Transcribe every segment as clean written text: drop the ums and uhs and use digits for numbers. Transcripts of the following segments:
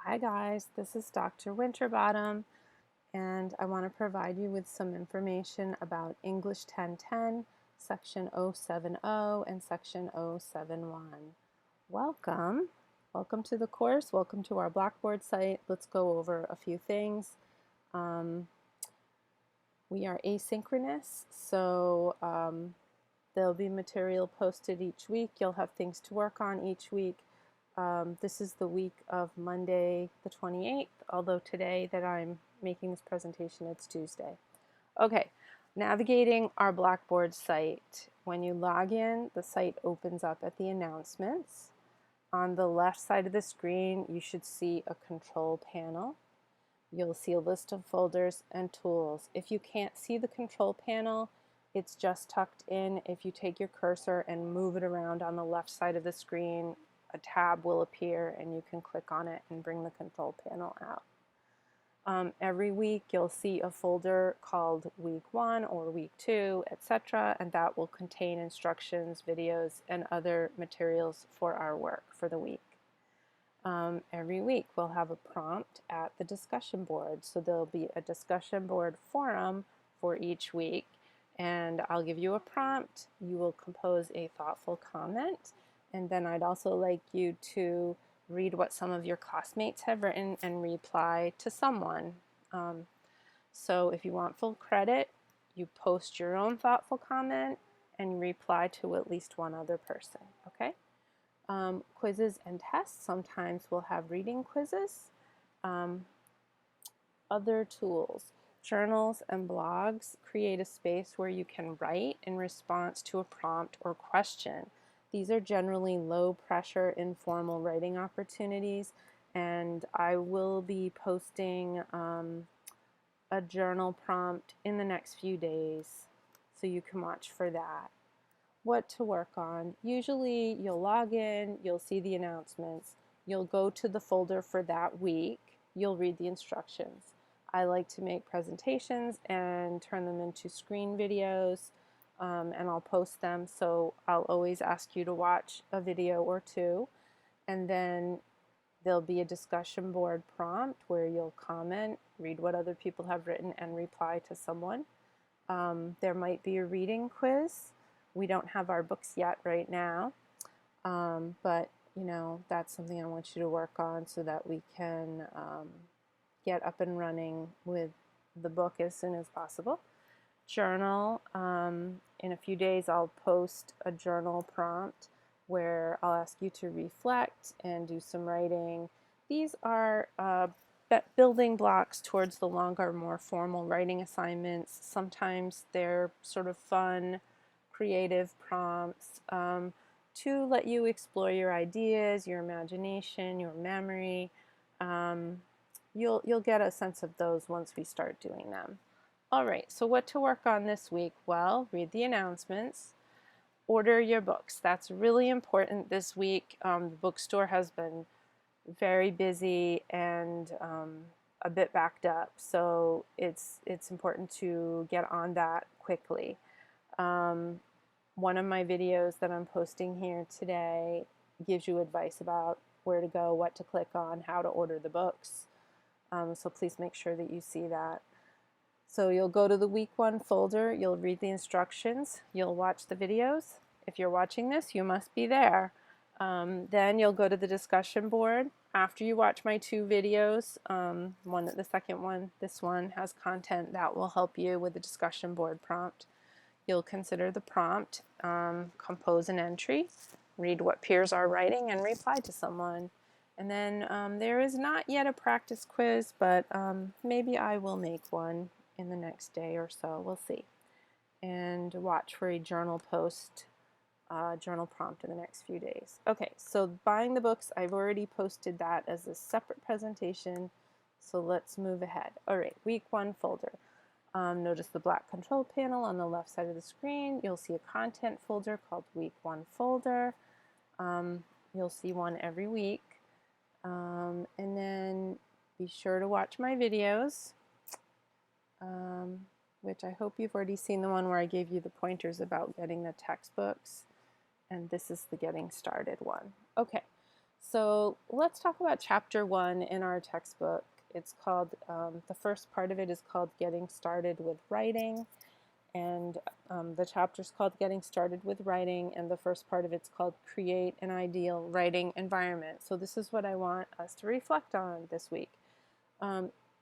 Hi guys, this is Dr. Winterbottom, and I want to provide you with some information about English 1010, Section 070 and Section 071. Welcome. Welcome to the course. Welcome to our Blackboard site. Let's go over a few things. We are asynchronous, so there'll be material posted each week. You'll have things to work on each week. This is the week of Monday the 28th, although today that I'm making this presentation, it's Tuesday. Okay, navigating our Blackboard site. When you log in, the site opens up at the announcements. On the left side of the screen, you should see a control panel. You'll see a list of folders and tools. If you can't see the control panel, it's just tucked in. If you take your cursor and move it around on the left side of the screen, a tab will appear and you can click on it and bring the control panel out. Every week you'll see a folder called Week 1 or Week 2, etc., and that will contain instructions, videos, and other materials for our work for the week. Every week we'll have a prompt at the discussion board, so there'll be a discussion board forum for each week, and I'll give you a prompt. You will compose a thoughtful comment, and then I'd also like you to read what some of your classmates have written and reply to someone. So if you want full credit, you post your own thoughtful comment and reply to at least one other person, okay? Quizzes and tests. Sometimes we'll have reading quizzes. Other tools. Journals and blogs create a space where you can write in response to a prompt or question. These are generally low pressure, informal writing opportunities, and I will be posting a journal prompt in the next few days, so you can watch for that. What to work on. Usually you'll log in, you'll see the announcements, you'll go to the folder for that week, you'll read the instructions. I like to make presentations and turn them into screen videos, and I'll post them, so I'll always ask you to watch a video or two, and then there'll be a discussion board prompt where you'll comment, read what other people have written, and reply to someone. There might be a reading quiz. We don't have our books yet right now, but you know, that's something I want you to work on so that we can get up and running with the book as soon as possible. Journal. In a few days I'll post a journal prompt where I'll ask you to reflect and do some writing. These are building blocks towards the longer, more formal writing assignments. Sometimes they're sort of fun, creative prompts to let you explore your ideas, your imagination, your memory. You'll get a sense of those once we start doing them. All right, so what to work on this week? Well, read the announcements, order your books. That's really important this week. The bookstore has been very busy and a bit backed up, so it's important to get on that quickly. One of my videos that I'm posting here today gives you advice about where to go, what to click on, how to order the books. So please make sure that you see that. So you'll go to the week 1 folder, you'll read the instructions, you'll watch the videos. If you're watching this, you must be there. Then you'll go to the discussion board. After you watch my 2 videos, the second one, this one has content that will help you with the discussion board prompt. You'll consider the prompt, compose an entry, read what peers are writing, and reply to someone. And then there is not yet a practice quiz, but maybe I will make one in the next day or so. We'll see. And watch for a journal post, journal prompt in the next few days. Okay, so buying the books, I've already posted that as a separate presentation, so let's move ahead. All right, week 1 folder. Notice the black control panel on the left side of the screen. You'll see a content folder called Week 1 folder. You'll see one every week. And then be sure to watch my videos, which I hope you've already seen the one where I gave you the pointers about getting the textbooks. And this is the getting started one. Okay, So let's talk about chapter 1 in our textbook. It's called, the first part of it is called Getting Started with Writing, and the chapter is called Getting Started with Writing, and the first part of it's called Create an Ideal Writing Environment. So this is what I want us to reflect on this week.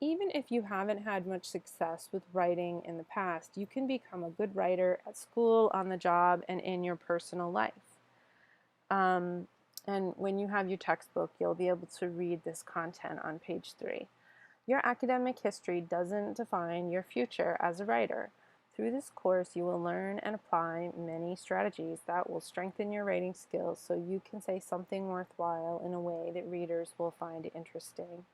Even if you haven't had much success with writing in the past, you can become a good writer at school, on the job, and in your personal life. And when you have your textbook, you'll be able to read this content on page 3. Your academic history doesn't define your future as a writer. Through this course, you will learn and apply many strategies that will strengthen your writing skills so you can say something worthwhile in a way that readers will find interesting.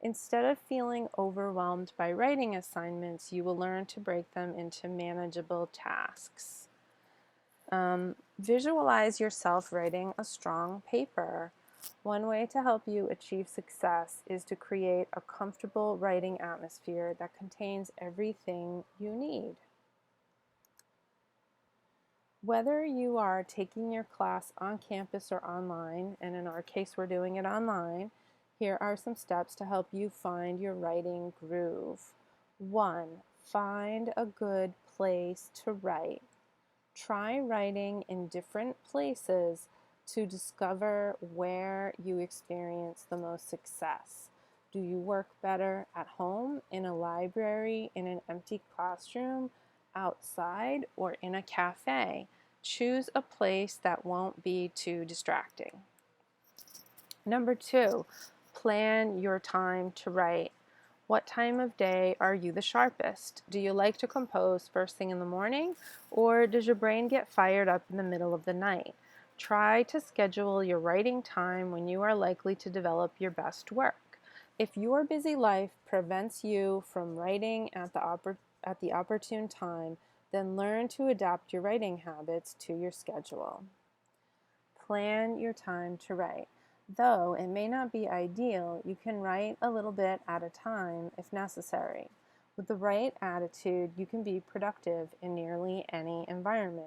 Instead of feeling overwhelmed by writing assignments, you will learn to break them into manageable tasks. Visualize yourself writing a strong paper. One way to help you achieve success is to create a comfortable writing atmosphere that contains everything you need. Whether you are taking your class on campus or online, and in our case we're doing it online, here are some steps to help you find your writing groove. 1. Find a good place to write. Try writing in different places to discover where you experience the most success. Do you work better at home, in a library, in an empty classroom, outside, or in a cafe? Choose a place that won't be too distracting. Number 2, plan your time to write. What time of day are you the sharpest? Do you like to compose first thing in the morning, or does your brain get fired up in the middle of the night? Try to schedule your writing time when you are likely to develop your best work. If your busy life prevents you from writing at the opportune time, then learn to adapt your writing habits to your schedule. Plan your time to write. Though it may not be ideal, you can write a little bit at a time if necessary. With the right attitude, you can be productive in nearly any environment.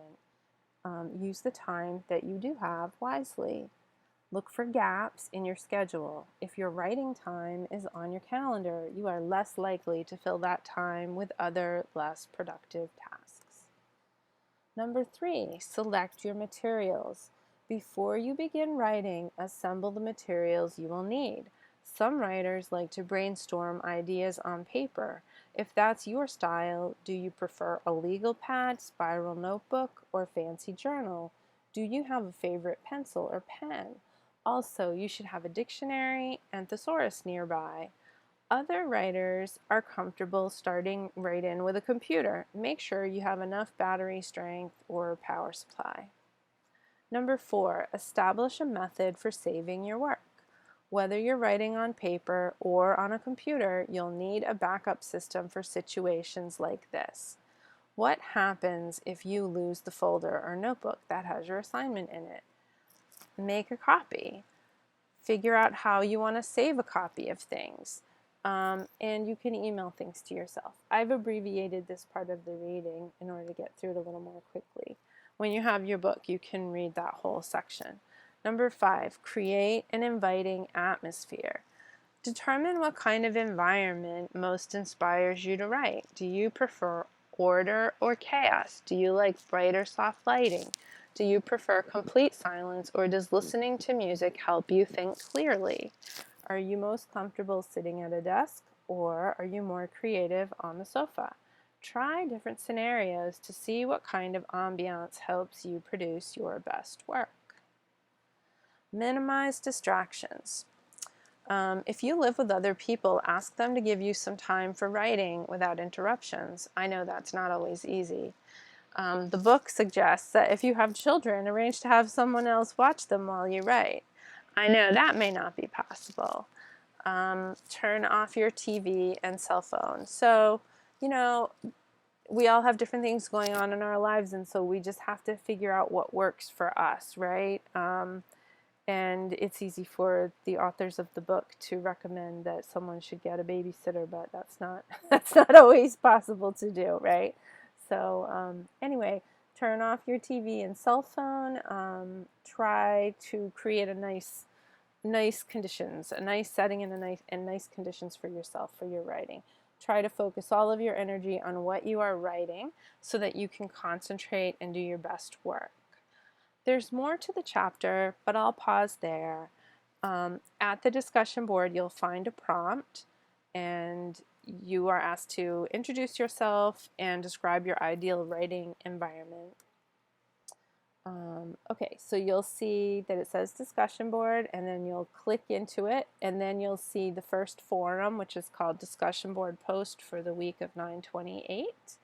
Use the time that you do have wisely. Look for gaps in your schedule. If your writing time is on your calendar, you are less likely to fill that time with other less productive tasks. Number 3, select your materials. Before you begin writing, assemble the materials you will need. Some writers like to brainstorm ideas on paper. If that's your style, do you prefer a legal pad, spiral notebook, or fancy journal? Do you have a favorite pencil or pen? Also, you should have a dictionary and thesaurus nearby. Other writers are comfortable starting right in with a computer. Make sure you have enough battery strength or power supply. Number 4, establish a method for saving your work. Whether you're writing on paper or on a computer, you'll need a backup system for situations like this. What happens if you lose the folder or notebook that has your assignment in it? Make a copy. Figure out how you want to save a copy of things. And you can email things to yourself. I've abbreviated this part of the reading in order to get through it a little more quickly. When you have your book, you can read that whole section. Number 5, create an inviting atmosphere. Determine what kind of environment most inspires you to write. Do you prefer order or chaos? Do you like bright or soft lighting? Do you prefer complete silence, or does listening to music help you think clearly? Are you most comfortable sitting at a desk, or are you more creative on the sofa? Try different scenarios to see what kind of ambiance helps you produce your best work. Minimize distractions. If you live with other people, ask them to give you some time for writing without interruptions. I know that's not always easy. The book suggests that if you have children, arrange to have someone else watch them while you write. I know that may not be possible. Turn off your TV and cell phone. So, we all have different things going on in our lives, and so we just have to figure out what works for us, right? And it's easy for the authors of the book to recommend that someone should get a babysitter, but that's not always possible to do, right? So anyway, turn off your TV and cell phone. Try to create a nice nice conditions, a nice setting and nice conditions for yourself, for your writing. Try to focus all of your energy on what you are writing so that you can concentrate and do your best work. There's more to the chapter, but I'll pause there. At the discussion board, you'll find a prompt, and you are asked to introduce yourself and describe your ideal writing environment. Okay, so you'll see that it says discussion board, and then you'll click into it, and then you'll see the first forum, which is called discussion board post for the week of 9/28.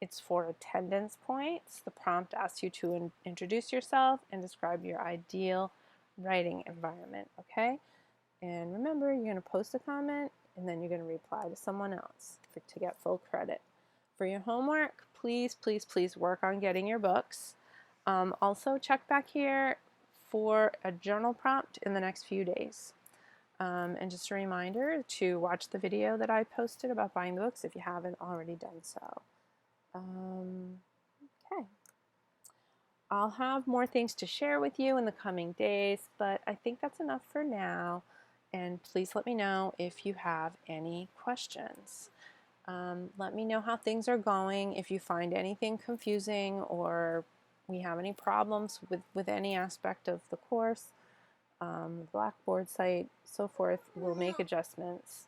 It's for attendance points. The prompt asks you to introduce yourself and describe your ideal writing environment, okay? And remember, you're going to post a comment, and then you're going to reply to someone else to get full credit. For your homework, please, please, please work on getting your books. Also, check back here for a journal prompt in the next few days. And just a reminder to watch the video that I posted about buying the books if you haven't already done so. Okay. I'll have more things to share with you in the coming days, but I think that's enough for now. And please let me know if you have any questions. Let me know how things are going, if you find anything confusing or we have any problems with any aspect of the course, the Blackboard site, so forth. We'll make adjustments.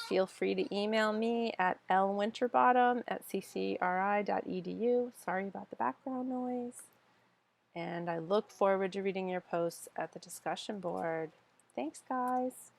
Feel free to email me at lwinterbottom@ccri.edu. Sorry about the background noise. And I look forward to reading your posts at the discussion board. Thanks, guys.